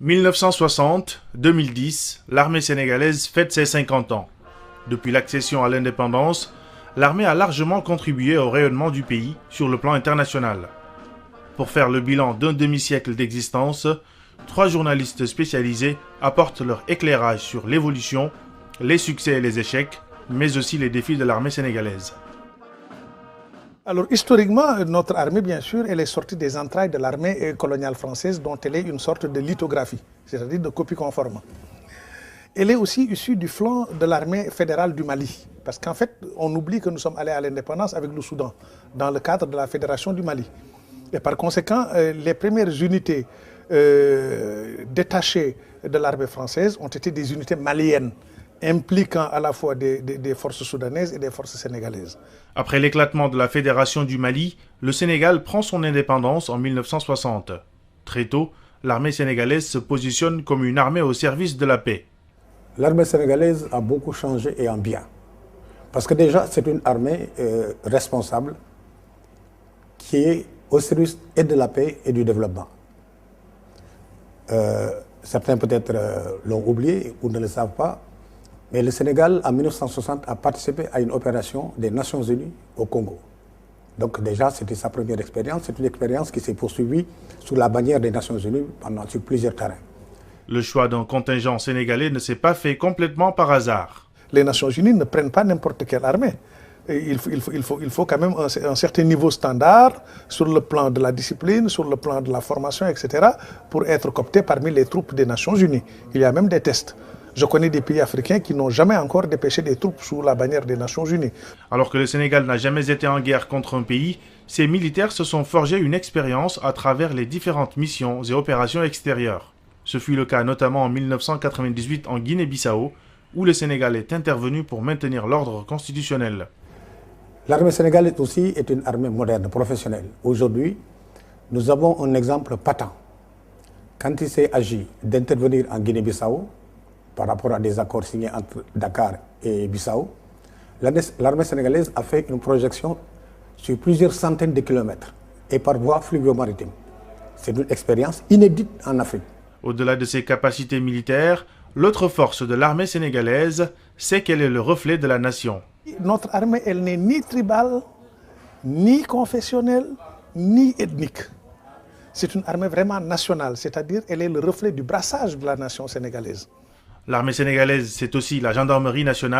1960-2010, l'armée sénégalaise fête ses 50 ans. Depuis l'accession à l'indépendance, l'armée a largement contribué au rayonnement du pays sur le plan international. Pour faire le bilan d'un demi-siècle d'existence, 3 journalistes spécialisés apportent leur éclairage sur l'évolution, les succès et les échecs, mais aussi les défis de l'armée sénégalaise. Alors historiquement, notre armée, bien sûr, elle est sortie des entrailles de l'armée coloniale française dont elle est une sorte de lithographie, c'est-à-dire de copie conforme. Elle est aussi issue du flanc de l'armée fédérale du Mali, parce qu'en fait, on oublie que nous sommes allés à l'indépendance avec le Soudan, dans le cadre de la Fédération du Mali. Et par conséquent, les premières unités détachées de l'armée française ont été des unités maliennes, impliquant à la fois des forces soudanaises et des forces sénégalaises. Après l'éclatement de la Fédération du Mali, le Sénégal prend son indépendance en 1960. Très tôt, l'armée sénégalaise se positionne comme une armée au service de la paix. L'armée sénégalaise a beaucoup changé et en bien. Parce que déjà, c'est une armée responsable qui est au service et de la paix et du développement. Certains peut-être l'ont oublié ou ne le savent pas, mais le Sénégal, en 1960, a participé à une opération des Nations Unies au Congo. Donc déjà, c'était sa première expérience. C'est une expérience qui s'est poursuivie sous la bannière des Nations Unies sur plusieurs terrains. Le choix d'un contingent sénégalais ne s'est pas fait complètement par hasard. Les Nations Unies ne prennent pas n'importe quelle armée. Il faut quand même un certain niveau standard sur le plan de la discipline, sur le plan de la formation, etc., pour être coopté parmi les troupes des Nations Unies. Il y a même des tests. Je connais des pays africains qui n'ont jamais encore dépêché des troupes sous la bannière des Nations Unies. Alors que le Sénégal n'a jamais été en guerre contre un pays, ses militaires se sont forgés une expérience à travers les différentes missions et opérations extérieures. Ce fut le cas notamment en 1998 en Guinée-Bissau, où le Sénégal est intervenu pour maintenir l'ordre constitutionnel. L'armée sénégalaise aussi est une armée moderne, professionnelle. Aujourd'hui, nous avons un exemple patent. Quand il s'est agi d'intervenir en Guinée-Bissau, par rapport à des accords signés entre Dakar et Bissau, l'armée sénégalaise a fait une projection sur plusieurs centaines de kilomètres et par voie fluvio-maritime. C'est une expérience inédite en Afrique. Au-delà de ses capacités militaires, l'autre force de l'armée sénégalaise, c'est qu'elle est le reflet de la nation. Notre armée, elle n'est ni tribale, ni confessionnelle, ni ethnique. C'est une armée vraiment nationale, c'est-à-dire qu'elle est le reflet du brassage de la nation sénégalaise. L'armée sénégalaise, c'est aussi la gendarmerie nationale.